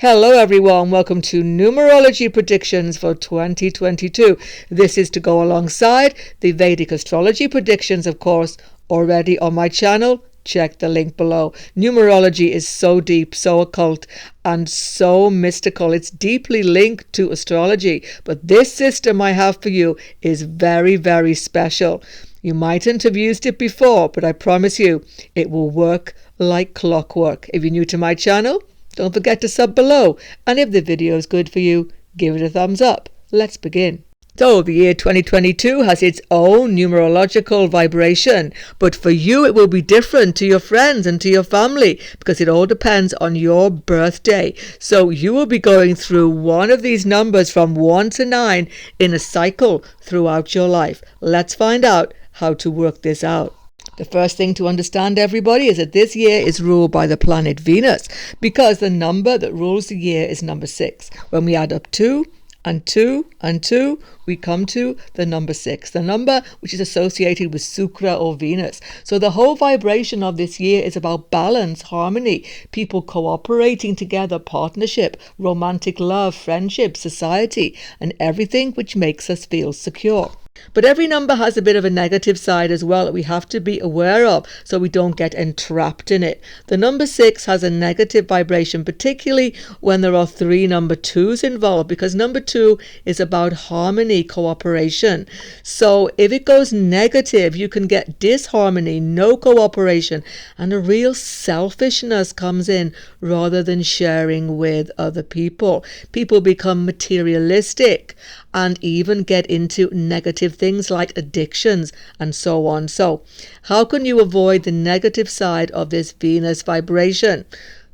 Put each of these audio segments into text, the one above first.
Hello everyone, welcome to Numerology Predictions for 2022. This is to go alongside the Vedic Astrology Predictions, of course, already on my channel. Check the link below. Numerology is so deep, so occult, and so mystical. It's deeply linked to astrology, but this system I have for you is very, very special. You mightn't have used it before, but I promise you it will work like clockwork. If you're new to my channel, don't forget to sub below, and if the video is good for you, give it a thumbs up. Let's begin. So the year 2022 has its own numerological vibration, but for you it will be different to your friends and to your family because it all depends on your birthday. So you will be going through one of these numbers from 1 to 9 in a cycle throughout your life. Let's find out how to work this out. The first thing to understand, everybody, is that this year is ruled by the planet Venus because the number that rules the year is number 6. When we add up 2 and 2 and 2, we come to the number 6, the number which is associated with Shukra or Venus. So the whole vibration of this year is about balance, harmony, people cooperating together, partnership, romantic love, friendship, society, and everything which makes us feel secure. But every number has a bit of a negative side as well that we have to be aware of so we don't get entrapped in it. The number 6 has a negative vibration, particularly when there are 3 number 2s involved, because number 2 is about harmony, cooperation. So if it goes negative, you can get disharmony, no cooperation, and a real selfishness comes in rather than sharing with other people. People become materialistic and even get into negative things like addictions and so on. So how can you avoid the negative side of this Venus vibration?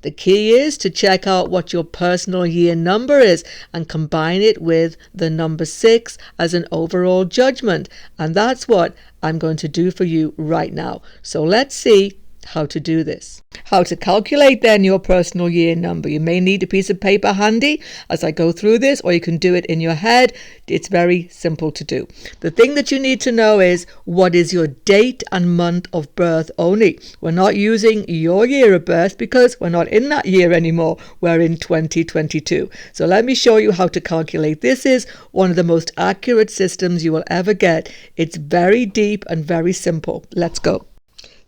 The key is to check out what your personal year number is and combine it with the number 6 as an overall judgment. And that's what I'm going to do for you right now. So let's see how to do this. How to calculate then your personal year number. You may need a piece of paper handy as I go through this, or you can do it in your head. It's very simple to do. The thing that you need to know is what is your date and month of birth only. We're not using your year of birth because we're not in that year anymore. We're in 2022. So let me show you how to calculate. This is one of the most accurate systems you will ever get. It's very deep and very simple. Let's go.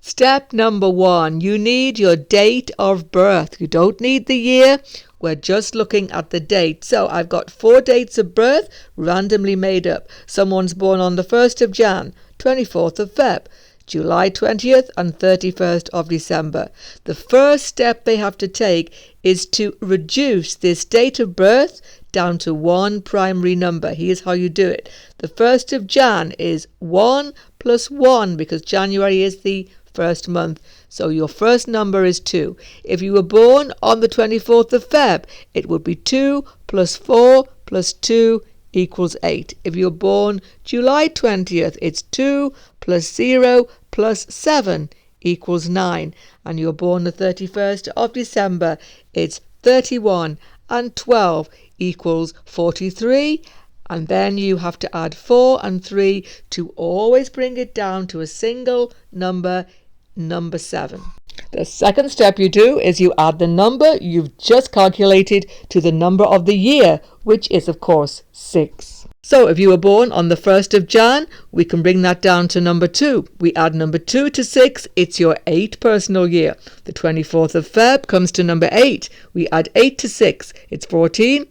Step number 1, you need your date of birth. You don't need the year. We're just looking at the date. So I've got 4 dates of birth randomly made up. Someone's born on the 1st of Jan, 24th of Feb, July 20th and 31st of December. The first step they have to take is to reduce this date of birth down to one primary number. Here's how you do it. The 1st of Jan is 1 plus 1 because January is the first month, so your first number is 2. If you were born on the 24th of Feb, it would be 2 plus 4 plus 2 equals 8. If you're born July 20th, it's 2 plus 0 plus 7 equals 9. And you're born the 31st of December, it's 31 and 12 equals 43. And then you have to add 4 and 3 to always bring it down to a single number, number 7. The second step you do is you add the number you've just calculated to the number of the year, which is of course 6. So if you were born on the 1st of Jan, we can bring that down to number 2. We add number 2 to 6, it's your 8 personal year. The 24th of Feb comes to number 8. We add 8 to 6, it's 14.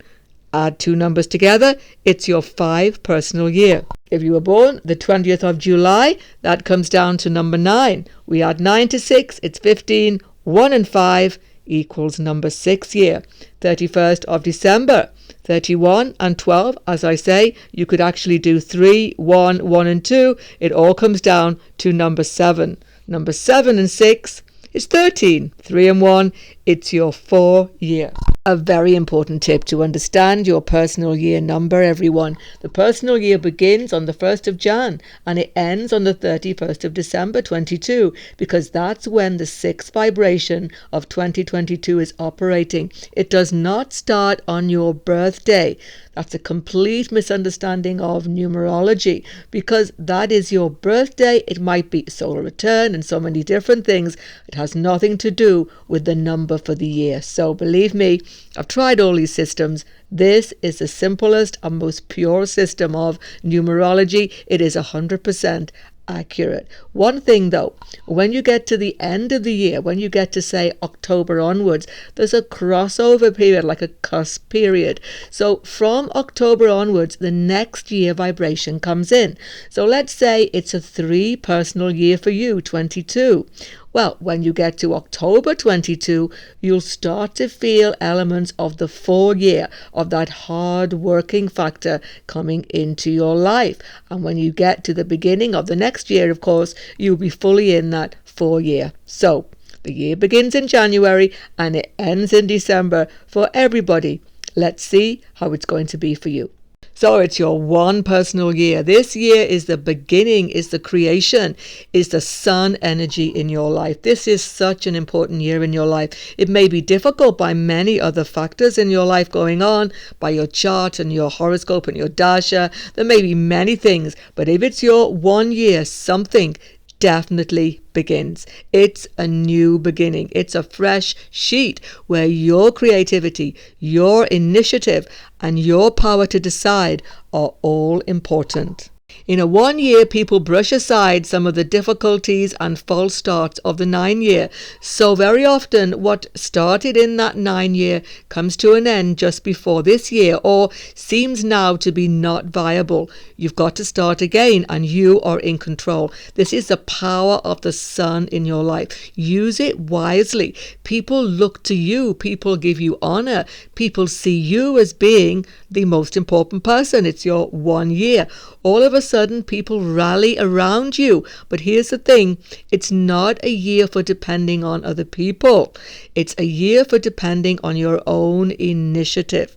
Add 2 numbers together, it's your 5 personal year. If you were born the 20th of July, that comes down to number 9. We add 9 to 6, it's 15. 1 and 5 equals number 6 year. 31st of December, 31 and 12. As I say, you could actually do 3, 1, 1 and 2. It all comes down to number 7. Number 7 and 6 is 13. 3 and 1, it's your 4 year. A very important tip to understand your personal year number, everyone. The personal year begins on the 1st of Jan and it ends on the 31st of December 22 because that's when the 6th vibration of 2022 is operating. It does not start on your birthday. That's a complete misunderstanding of numerology because that is your birthday. It might be solar return and so many different things. It has nothing to do with the number for the year. So believe me, I've tried all these systems. This is the simplest and most pure system of numerology. It is 100% accurate. One thing though, when you get to the end of the year, when you get to say October onwards, there's a crossover period, like a cusp period. So from October onwards, the next year vibration comes in. So let's say it's a 3 personal year for you, 22. Well, when you get to October 22, you'll start to feel elements of the 4 year, of that hard working factor coming into your life. And when you get to the beginning of the next year, of course, you'll be fully in that 4 year. So the year begins in January and it ends in December for everybody. Let's see how it's going to be for you. So it's your one personal year. This year is the beginning, is the creation, is the sun energy in your life. This is such an important year in your life. It may be difficult by many other factors in your life going on, by your chart and your horoscope and your dasha. There may be many things, but if it's your 1 year, something definitely begins. It's a new beginning. It's a fresh sheet where your creativity, your initiative, and your power to decide are all important. In a 1 year, people brush aside some of the difficulties and false starts of the 9 year. So very often what started in that 9 year comes to an end just before this year, or seems now to be not viable. You've got to start again and you are in control. This is the power of the sun in your life. Use it wisely. People look to you. People give you honor. People see you as being the most important person. It's your 1 year. All of a sudden, people rally around you. But here's the thing. It's not a year for depending on other people. It's a year for depending on your own initiative.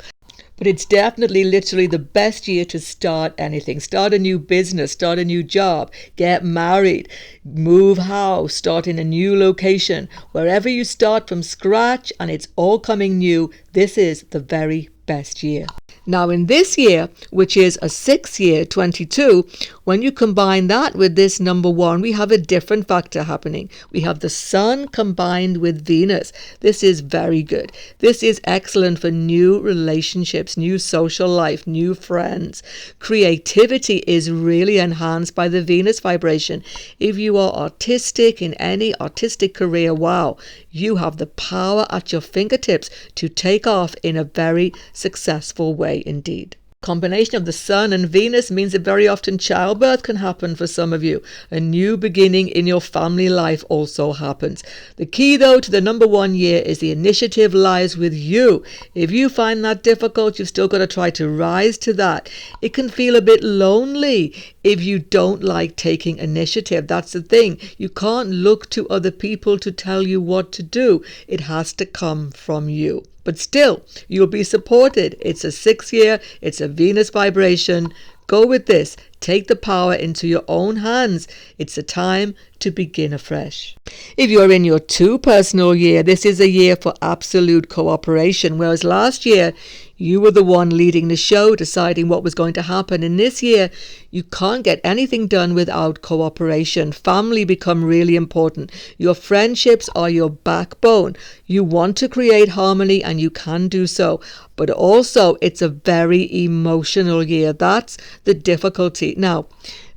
But it's definitely literally the best year to start anything. Start a new business, start a new job, get married, move house, start in a new location. Wherever you start from scratch and it's all coming new, this is the very best year. Now in this year, which is a 6 year, 22, when you combine that with this number 1, we have a different factor happening. We have the sun combined with Venus. This is very good. This is excellent for new relationships, new social life, new friends. Creativity is really enhanced by the Venus vibration. If you are artistic in any artistic career, wow, you have the power at your fingertips to take off in a very successful way indeed. Combination of the sun and Venus means that very often childbirth can happen for some of you. A new beginning in your family life also happens. The key though to the number 1 year is the initiative lies with you. If you find that difficult, you've still got to try to rise to that. It can feel a bit lonely if you don't like taking initiative. That's the thing. You can't look to other people to tell you what to do. It has to come from you. But still, you'll be supported. It's a 6 year, it's a Venus vibration. Go with this. Take the power into your own hands. It's a time to begin afresh. If you're in your 2 personal year, this is a year for absolute cooperation. Whereas last year, you were the one leading the show, deciding what was going to happen. In this year, you can't get anything done without cooperation. Family become really important. Your friendships are your backbone. You want to create harmony and you can do so. But also, it's a very emotional year. That's the difficulty. Now,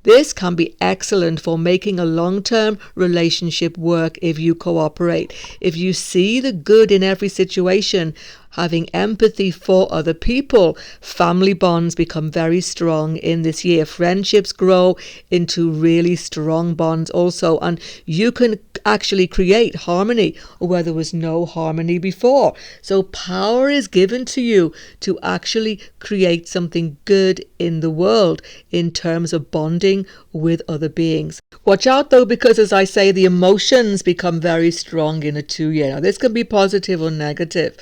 this can be excellent for making a long-term relationship work if you cooperate. If you see the good in every situation, having empathy for other people, family bonds become very strong in this year. Friendships grow into really strong bonds also, and you can actually create harmony where there was no harmony before. So power is given to you to actually create something good in the world in terms of bonding with other beings. Watch out though, because as I say, the emotions become very strong in a 2 year. Now this can be positive or negative.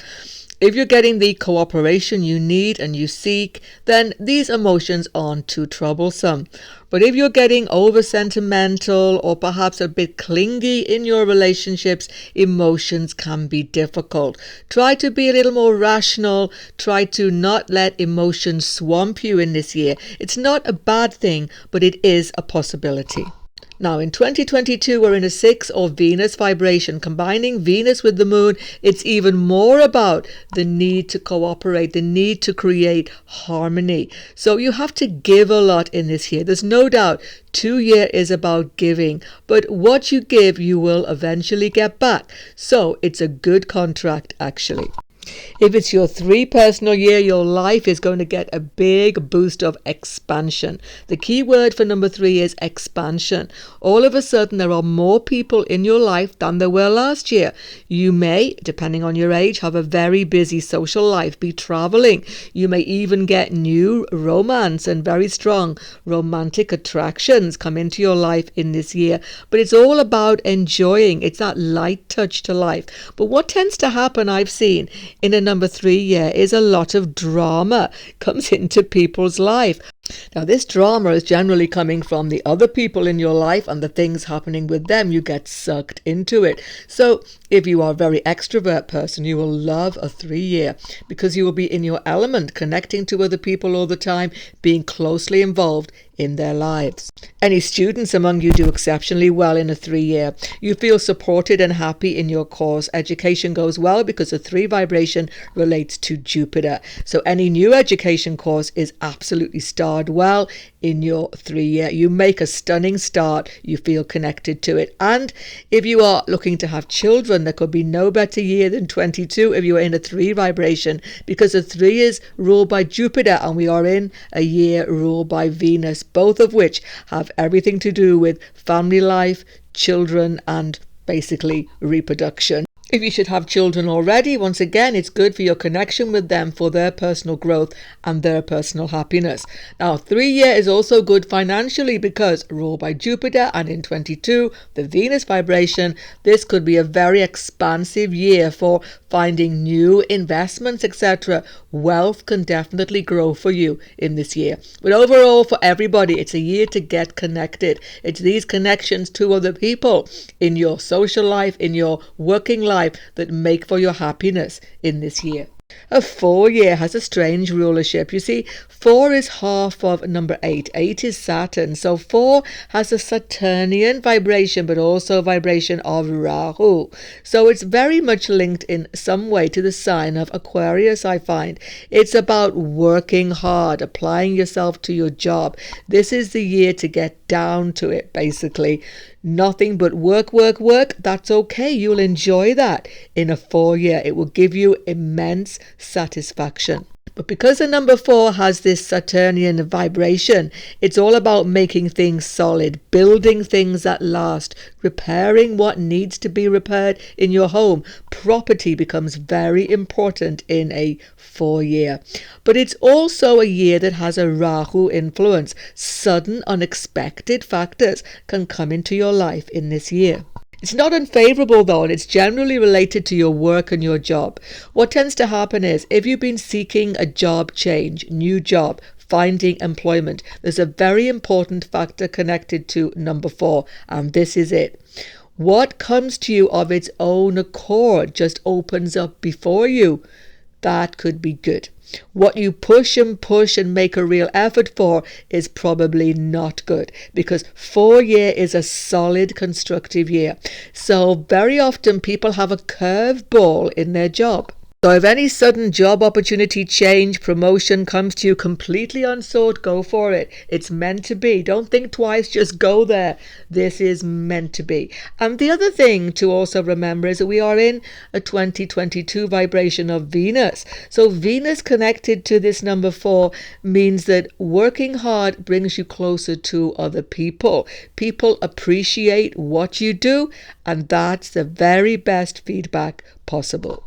If you're getting the cooperation you need and you seek, then these emotions aren't too troublesome. But if you're getting over sentimental or perhaps a bit clingy in your relationships, emotions can be difficult. Try to be a little more rational. Try to not let emotions swamp you in this year. It's not a bad thing, but it is a possibility. Now in 2022 we're in a 6 or Venus vibration. Combining Venus with the moon, it's even more about the need to cooperate, the need to create harmony. So you have to give a lot in this year. There's no doubt 2-year is about giving, but what you give you will eventually get back. So it's a good contract actually. If it's your 3 personal year, your life is going to get a big boost of expansion. The key word for number 3 is expansion. All of a sudden, there are more people in your life than there were last year. You may, depending on your age, have a very busy social life, be traveling. You may even get new romance and very strong romantic attractions come into your life in this year. But it's all about enjoying. It's that light touch to life. But what tends to happen, I've seen, in a number 3 year is a lot of drama comes into people's life. Now this drama is generally coming from the other people in your life and the things happening with them. You get sucked into it. So if you are a very extrovert person, you will love a 3 year because you will be in your element, connecting to other people all the time, being closely involved in their lives. Any students among you do exceptionally well in a 3 year. You feel supported and happy in your course. Education goes well because the 3 vibration relates to Jupiter. So any new education course is absolutely starred well in your 3 year. You make a stunning start. You feel connected to it. And if you are looking to have children, there could be no better year than 22 if you are in a 3 vibration, because the 3 is ruled by Jupiter and we are in a year ruled by Venus, both of which have everything to do with family life, children, and basically reproduction. If you should have children already, once again, it's good for your connection with them, for their personal growth and their personal happiness. Now, 3 year is also good financially because ruled by Jupiter, and in 22, the Venus vibration, this could be a very expansive year for finding new investments, etc. Wealth can definitely grow for you in this year. But overall, for everybody, it's a year to get connected. It's these connections to other people in your social life, in your working life, that make for your happiness in this year. A 4 year has a strange rulership. You see, 4 is half of number 8. 8 is Saturn. So 4 has a Saturnian vibration, but also vibration of Rahu. So it's very much linked in some way to the sign of Aquarius, I find. It's about working hard, applying yourself to your job. This is the year to get down to it, basically. Nothing but work, work, work. That's okay. You'll enjoy that in a 4 year. It will give you immense satisfaction. But because the number 4 has this Saturnian vibration, it's all about making things solid, building things that last, repairing what needs to be repaired in your home. Property becomes very important in a 4 year. But it's also a year that has a Rahu influence. Sudden, unexpected factors can come into your life in this year. It's not unfavorable though, and it's generally related to your work and your job. What tends to happen is if you've been seeking a job change, new job, finding employment, there's a very important factor connected to number 4, and this is it. What comes to you of its own accord just opens up before you. That could be good. What you push and make a real effort for is probably not good, because 4 year is a solid constructive year. So very often people have a curveball in their job. So if any sudden job opportunity, change, promotion comes to you completely unsought, go for it. It's meant to be. Don't think twice, just go there. This is meant to be. And the other thing to also remember is that we are in a 2022 vibration of Venus. So Venus connected to this number 4 means that working hard brings you closer to other people. People appreciate what you do, and that's the very best feedback possible.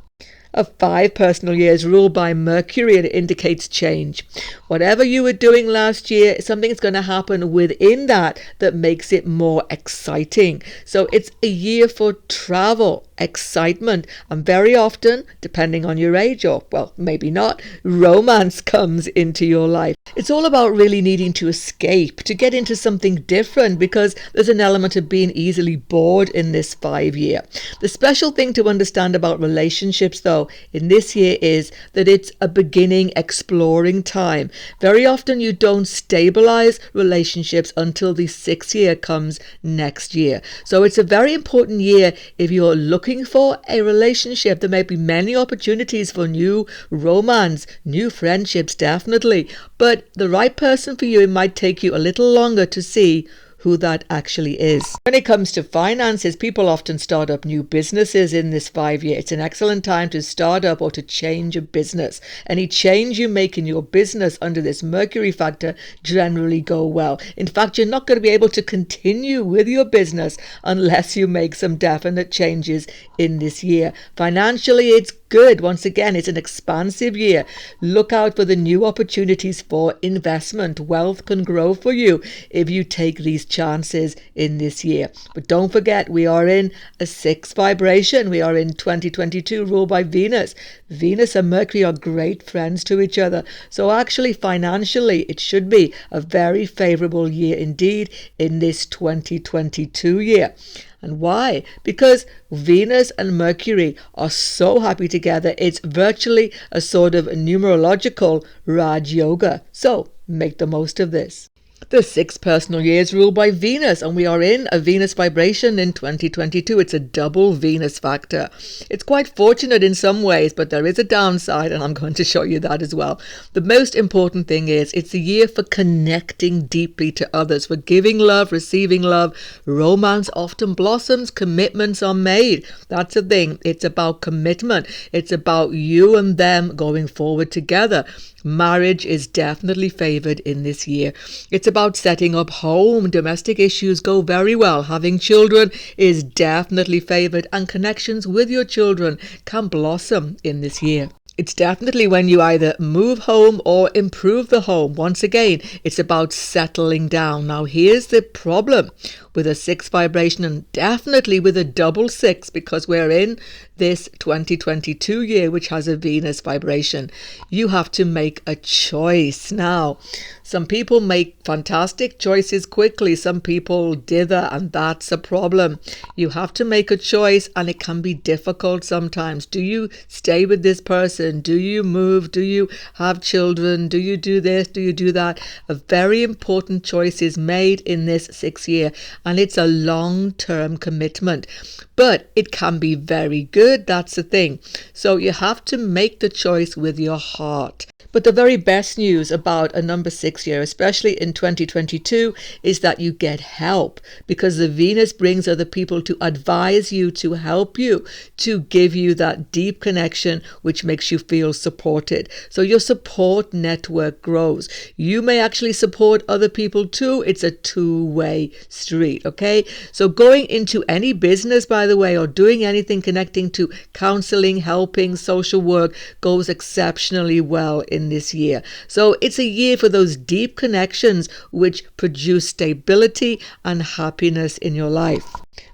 A 5 personal year is ruled by Mercury, and it indicates change. Whatever you were doing last year, something's going to happen within that makes it more exciting. So it's a year for travel. excitement, and very often, depending on your age, or well, maybe not, romance comes into your life. It's all about really needing to escape, to get into something different, because there's an element of being easily bored in this 5-year. The special thing to understand about relationships, though, in this year is that it's a beginning exploring time. Very often you don't stabilize relationships until the 6th year comes next year. So it's a very important year if you're looking for a relationship. There may be many opportunities for new romance, new friendships, definitely. But the right person for you, it might take you a little longer to see who that actually is. When it comes to finances, people often start up new businesses in this 5-year. It's an excellent time to start up or to change a business. Any change you make in your business under this Mercury factor generally go well. In fact, you're not going to be able to continue with your business unless you make some definite changes in this year. Financially, it's good. Once again, it's an expansive year. Look out for the new opportunities for investment. Wealth can grow for you if you take these chances in this year. But don't forget, we are in a 6th vibration. We are in 2022, ruled by Venus. Venus and Mercury are great friends to each other. So actually, financially, it should be a very favorable year indeed in this 2022 year. And why? Because Venus and Mercury are so happy together. It's virtually a sort of numerological Raj Yoga. So make the most of this. The 6th personal year is ruled by Venus, and we are in a Venus vibration in 2022. It's a double Venus factor. It's quite fortunate in some ways, but there is a downside, and I'm going to show you that as well. The most important thing is it's a year for connecting deeply to others, for giving love, receiving love. Romance often blossoms, commitments are made. That's the thing. It's about commitment. It's about you and them going forward together. Marriage is definitely favored in this year. It's about setting up home. Domestic issues go very well. Having children is definitely favored, and connections with your children can blossom in this year. It's definitely when you either move home or improve the home. Once again, it's about settling down. Now, here's the problem with a 6th vibration, and definitely with a double 6, because we're in this 2022 year, which has a Venus vibration. You have to make a choice. Now, some people make fantastic choices quickly. Some people dither, and that's a problem. You have to make a choice, and it can be difficult sometimes. Do you stay with this person? Do you move? Do you have children? Do you do this? Do you do that? A very important choice is made in this 6th year, and it's a long-term commitment. But it can be very good. That's the thing. So you have to make the choice with your heart. But the very best news about a number 6 year, especially in 2022, is that you get help, because the Venus brings other people to advise you, to help you, to give you that deep connection, which makes you feel supported. So your support network grows. You may actually support other people too. It's a two-way street, okay? So going into any business, by the way, or doing anything connecting to counseling, helping, social work goes exceptionally well in this year. So it's a year for those deep connections which produce stability and happiness in your life.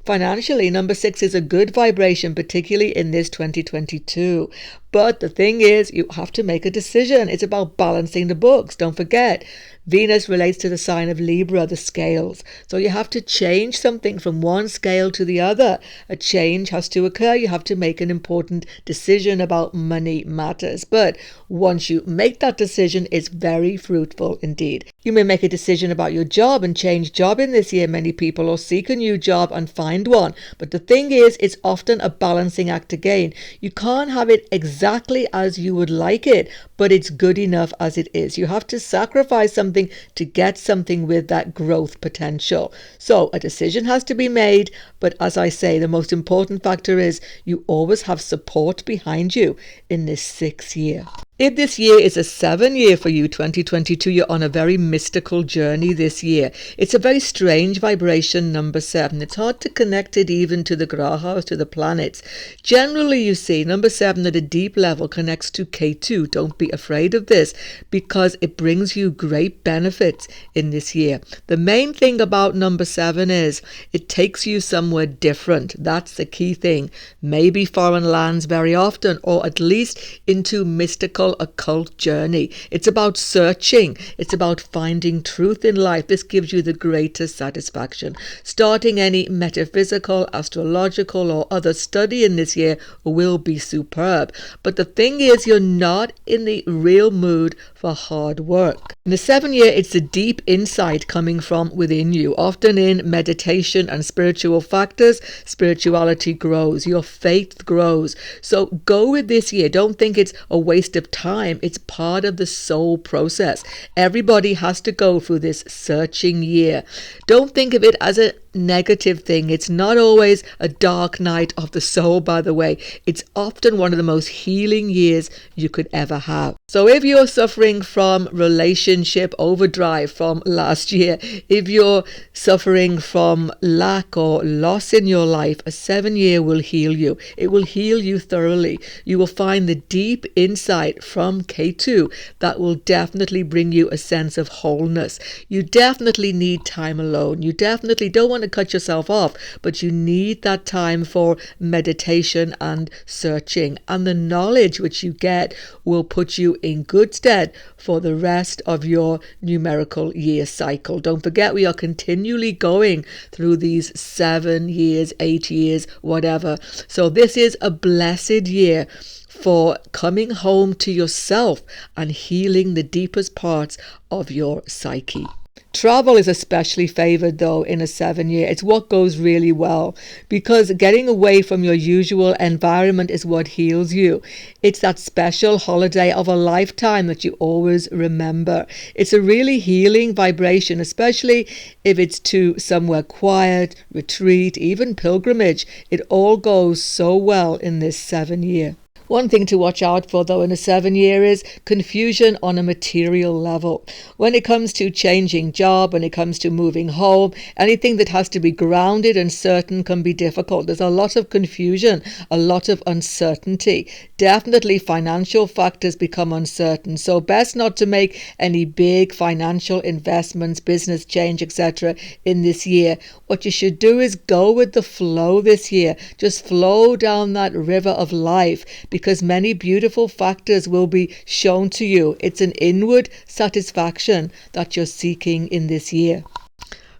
Financially, number 6 is a good vibration, particularly in this 2022. But the thing is, you have to make a decision. It's about balancing the books. Don't forget, Venus relates to the sign of Libra, the scales. So you have to change something from one scale to the other. A change has to occur. You have to make an important decision about money matters. But once you make that decision, it's very fruitful indeed. You may make a decision about your job and change job in this year, many people, or seek a new job and find one. But the thing is, it's often a balancing act again. You can't have it exactly as you would like it, but it's good enough as it is. You have to sacrifice something to get something with that growth potential. So a decision has to be made, but as I say, the most important factor is you always have support behind you in this 6th year. If this year is a 7 year for you, 2022, you're on a very mystical journey this year. It's a very strange vibration, number 7. It's hard to connect it even to the grahas, to the planets. Generally, you see, number 7 at a deep level connects to K2. Don't be afraid of this, because it brings you great benefits in this year. The main thing about number 7 is it takes you somewhere different. That's the key thing. Maybe foreign lands very often, or at least into mystical occult journey. It's about searching. It's about finding truth in life. This gives you the greatest satisfaction. Starting any metaphysical, astrological, or other study in this year will be superb. But the thing is, you're not in the real mood for hard work. In the 7 year, it's the deep insight coming from within you. Often in meditation and spiritual factors, spirituality grows. Your faith grows. So go with this year. Don't think it's a waste of time. It's part of the soul process. Everybody has to go through this searching year. Don't think of it as a negative thing. It's not always a dark night of the soul, by the way. It's often one of the most healing years you could ever have. So if you're suffering from relationship overdrive from last year, if you're suffering from lack or loss in your life, a 7 year will heal you. It will heal you thoroughly. You will find the deep insight from K2 that will definitely bring you a sense of wholeness. You definitely need time alone. You definitely don't want to cut yourself off, but you need that time for meditation and searching, and the knowledge which you get will put you in good stead for the rest of your numerical year cycle. Don't forget, we are continually going through these 7 years, 8 years, whatever. So this is a blessed year for coming home to yourself and healing the deepest parts of your psyche. Travel is especially favored though in a 7 year. It's what goes really well, because getting away from your usual environment is what heals you. It's that special holiday of a lifetime that you always remember. It's a really healing vibration, especially if it's to somewhere quiet, retreat, even pilgrimage. It all goes so well in this 7 year. One thing to watch out for though in a 7 year is confusion on a material level. When it comes to changing job, when it comes to moving home, anything that has to be grounded and certain can be difficult. There's a lot of confusion, a lot of uncertainty. Definitely financial factors become uncertain. So best not to make any big financial investments, business change, etc. in this year. What you should do is go with the flow this year. Just flow down that river of life, because many beautiful factors will be shown to you. It's an inward satisfaction that you're seeking in this year.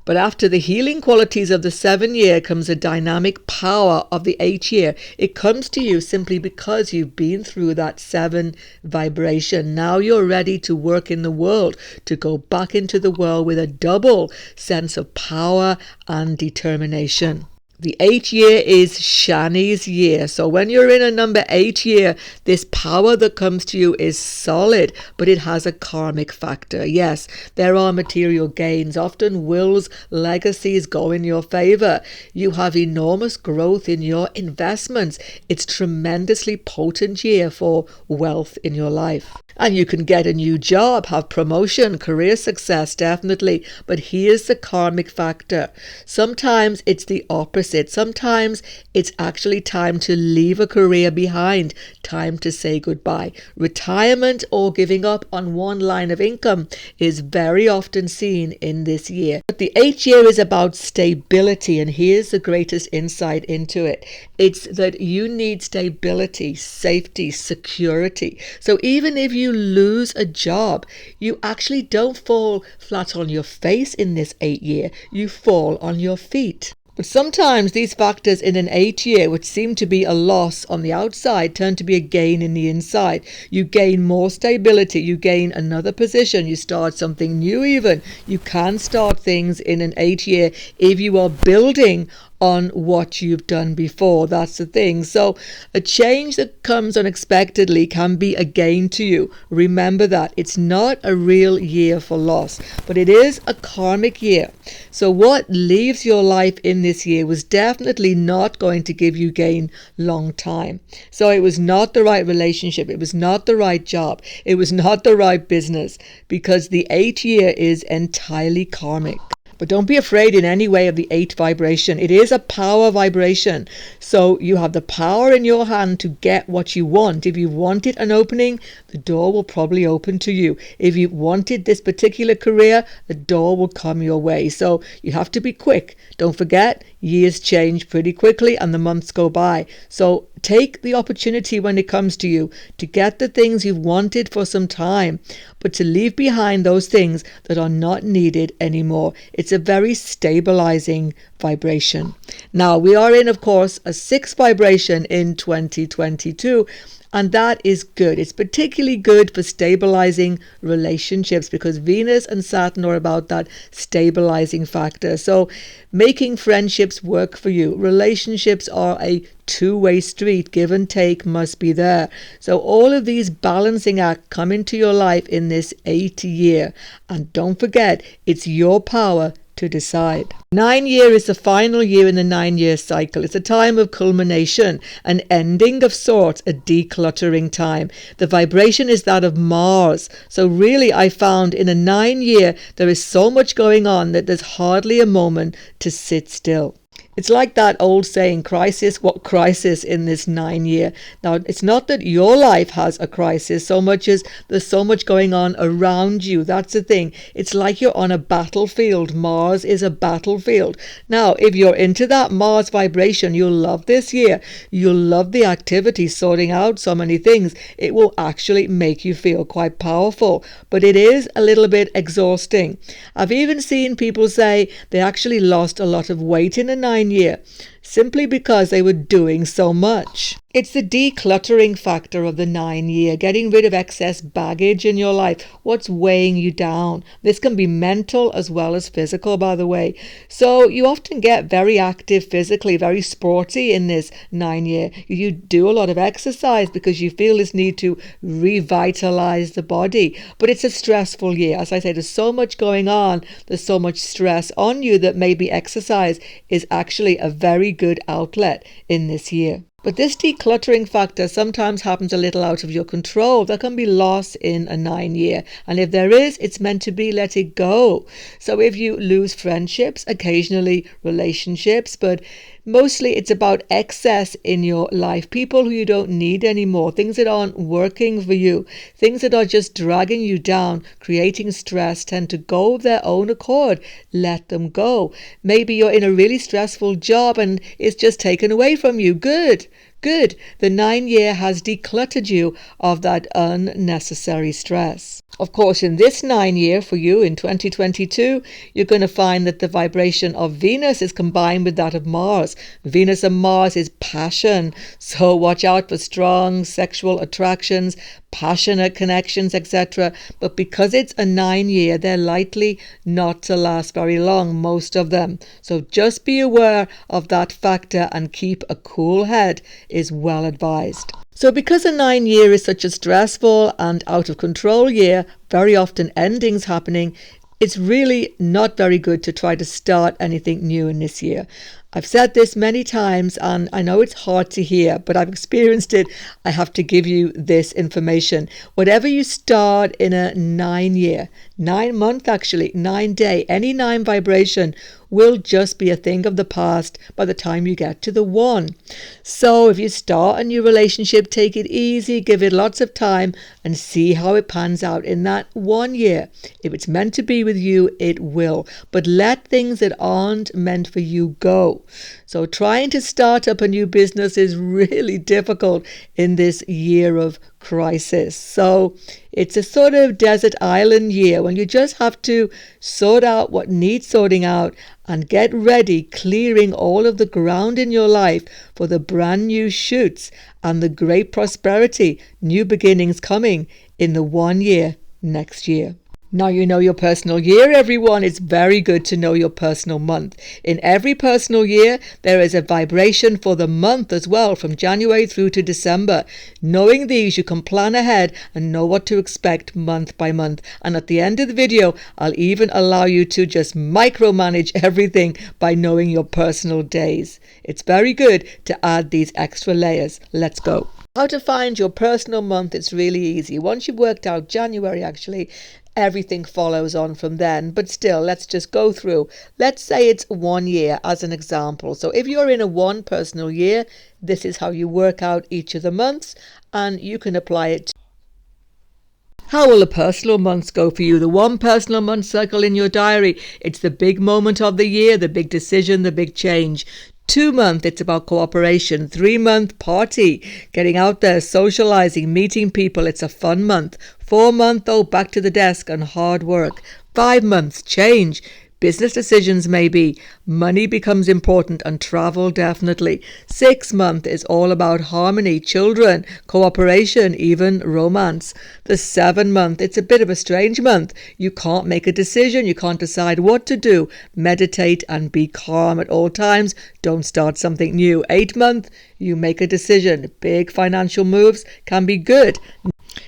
But after the healing qualities of the 7 year comes a dynamic power of the 8 year. It comes to you simply because you've been through that 7 vibration. Now you're ready to work in the world, to go back into the world with a double sense of power and determination. The 8 year is Shani's year. So when you're in a number 8 year, this power that comes to you is solid, but it has a karmic factor. Yes, there are material gains. Often wills, legacies go in your favor. You have enormous growth in your investments. It's tremendously potent year for wealth in your life. And you can get a new job, have promotion, career success, definitely. But here's the karmic factor. Sometimes it's the opposite. Sometimes it's actually time to leave a career behind, time to say goodbye. Retirement or giving up on one line of income is very often seen in this year. But the 8 year is about stability, and here's the greatest insight into it. It's that you need stability, safety, security. So even if you lose a job, you actually don't fall flat on your face in this 8 year. You fall on your feet. But sometimes these factors in an 8 year, which seem to be a loss on the outside, turn to be a gain in the inside. You gain more stability, you gain another position, you start something new even. You can start things in an 8 year if you are building on what you've done before. That's the thing. So a change that comes unexpectedly can be a gain to you. Remember that. It's not a real year for loss, but it is a karmic year. So what leaves your life in this year was definitely not going to give you gain long time. So it was not the right relationship. It was not the right job. It was not the right business, because the 8th year is entirely karmic. But don't be afraid in any way of the 8 vibration. It is a power vibration. So you have the power in your hand to get what you want. If you wanted an opening, the door will probably open to you. If you wanted this particular career, the door will come your way. So you have to be quick. Don't forget, years change pretty quickly and the months go by. So take the opportunity when it comes to you to get the things you've wanted for some time, but to leave behind those things that are not needed anymore. It's a very stabilizing vibration. Now, we are in, of course, a 6th vibration in 2022. And that is good. It's particularly good for stabilizing relationships, because Venus and Saturn are about that stabilizing factor. So making friendships work for you. Relationships are a two-way street. Give and take must be there. So all of these balancing acts come into your life in this 8th year. And don't forget, it's your power to decide. 9 year is the final year in the 9-year cycle. It's a time of culmination, an ending of sorts, a decluttering time. The vibration is that of Mars. So really, I found in a 9 year, there is so much going on that there's hardly a moment to sit still. It's like that old saying, crisis, what crisis in this 9 year? Now, it's not that your life has a crisis so much as there's so much going on around you. That's the thing. It's like you're on a battlefield. Mars is a battlefield. Now, if you're into that Mars vibration, you'll love this year. You'll love the activity, sorting out so many things. It will actually make you feel quite powerful, but it is a little bit exhausting. I've even seen people say they actually lost a lot of weight in a 9 year, simply because they were doing so much. It's the decluttering factor of the 9 year, getting rid of excess baggage in your life, what's weighing you down. This can be mental as well as physical, by the way. So you often get very active physically, very sporty in this 9 year. You do a lot of exercise because you feel this need to revitalize the body. But it's a stressful year. As I say, there's so much going on. There's so much stress on you that maybe exercise is actually a very good outlet in this year. But this decluttering factor sometimes happens a little out of your control. There can be loss in a 9 year. And if there is, it's meant to be, let it go. So if you lose friendships, occasionally relationships, but mostly it's about excess in your life. People who you don't need anymore. Things that aren't working for you. Things that are just dragging you down, creating stress, tend to go of their own accord. Let them go. Maybe you're in a really stressful job and it's just taken away from you. Good. The 9 year has decluttered you of that unnecessary stress. Of course, in this 9 year for you in 2022, you're going to find that the vibration of Venus is combined with that of Mars. Venus and Mars is passion. So watch out for strong sexual attractions, passionate connections, etc. But because it's a 9 year, they're likely not to last very long, most of them. So just be aware of that factor and keep a cool head is well advised. So because a 9 year is such a stressful and out of control year, very often endings happening, it's really not very good to try to start anything new in this year. I've said this many times and I know it's hard to hear, but I've experienced it. I have to give you this information. Whatever you start in a 9 year, 9 month actually, 9 day, any 9 vibration will just be a thing of the past by the time you get to the 1. So if you start a new relationship, take it easy, give it lots of time and see how it pans out in that 1 year. If it's meant to be with you, it will. But let things that aren't meant for you go. So trying to start up a new business is really difficult in this year of crisis. So it's a sort of desert island year when you just have to sort out what needs sorting out and get ready, clearing all of the ground in your life for the brand new shoots and the great prosperity, new beginnings coming in the 1 year next year. Now you know your personal year, everyone. It's very good to know your personal month. In every personal year, there is a vibration for the month as well, from January through to December. Knowing these, you can plan ahead and know what to expect month by month. And at the end of the video, I'll even allow you to just micromanage everything by knowing your personal days. It's very good to add these extra layers. Let's go. How to find your personal month, it's really easy. Once you've worked out January, actually, everything follows on from then. But still, let's just go through. Let's say it's 1 year as an example. So if you're in a one personal year, this is how you work out each of the months, and you can apply it. How will the personal months go for you? The one personal month circle in your diary. It's the big moment of the year, the big decision, the big change. 2 month, it's about cooperation. 3 month, party, getting out there, socializing, meeting people. It's a fun month. 4 month, back to the desk and hard work. 5 months, change. Business decisions maybe. Money becomes important, and travel definitely. 6 month is all about harmony, children, cooperation, even romance. The 7 month, it's a bit of a strange month. You can't make a decision. You can't decide what to do. Meditate and be calm at all times. Don't start something new. 8 month, you make a decision. Big financial moves can be good.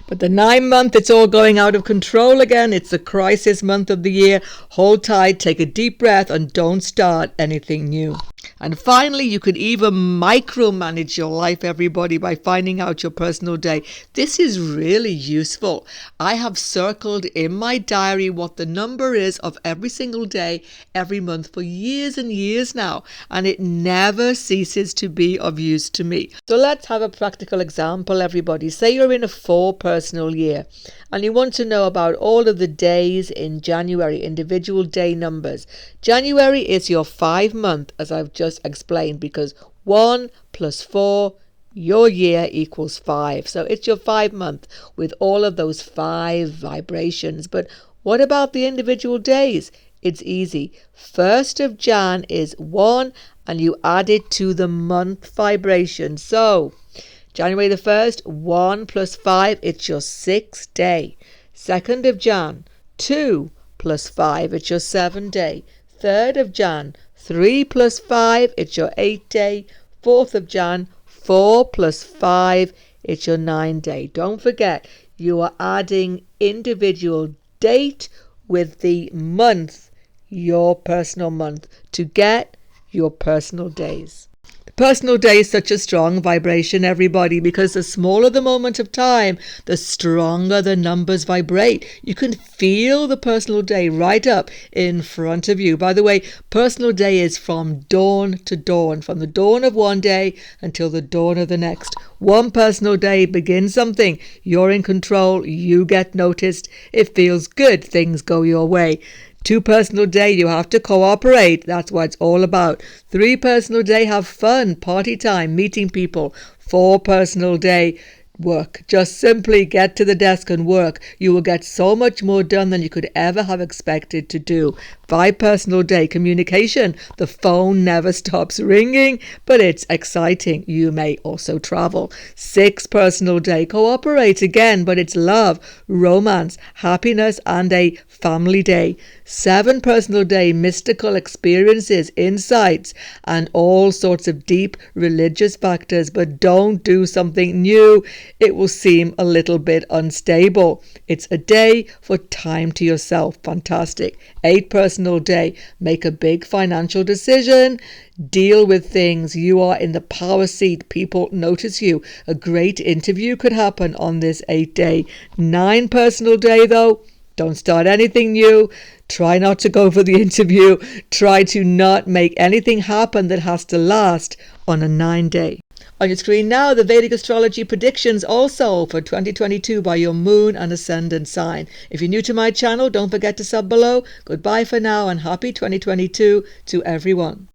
But the 9 month, it's all going out of control again. It's the crisis month of the year. Hold tight, take a deep breath, and don't start anything new. And finally, you could even micromanage your life, everybody, by finding out your personal day. This is really useful. I have circled in my diary what the number is of every single day, every month for years and years now, and it never ceases to be of use to me. So let's have a practical example, everybody. Say you're in a 4 personal year, and you want to know about all of the days in January, individual day numbers. January is your 5 month, as I've just explained, because 1 plus 4, your year equals 5. So it's your 5 month with all of those 5 vibrations. But what about the individual days? It's easy. 1st of Jan is 1, and you add it to the month vibration. So January the 1st, 1 plus 5, it's your 6th day. 2nd of Jan, 2 plus 5, it's your 7th day. 3rd of Jan, 3 plus 5, it's your 8th day. 4th of Jan, 4 plus 5, it's your 9th day. Don't forget, you are adding individual date with the month, your personal month, to get your personal days. Personal day is such a strong vibration, everybody, because the smaller the moment of time, the stronger the numbers vibrate. You can feel the personal day right up in front of you. By the way, personal day is from dawn to dawn, from the dawn of one day until the dawn of the next. One personal day begins something. You're in control. You get noticed. It feels good. Things go your way. 2 personal day, you have to cooperate. That's what it's all about. 3 personal day, have fun, party time, meeting people. 4 personal day, work. Just simply get to the desk and work. You will get so much more done than you could ever have expected to do. 5 personal day, communication. The phone never stops ringing, but it's exciting. You may also travel. 6 personal day, cooperate again, but it's love, romance, happiness, and a family day. 7 personal day, mystical experiences, insights, and all sorts of deep religious factors. But don't do something new. It will seem a little bit unstable. It's a day for time to yourself. Fantastic. 8 personal day, make a big financial decision. Deal with things. You are in the power seat. People notice you. A great interview could happen on this 8 day. 9 personal day though, don't start anything new. Try not to go for the interview. Try to not make anything happen that has to last on a 9 day. On your screen now, the Vedic Astrology Predictions also for 2022 by your Moon and Ascendant sign. If you're new to my channel, don't forget to sub below. Goodbye for now and happy 2022 to everyone.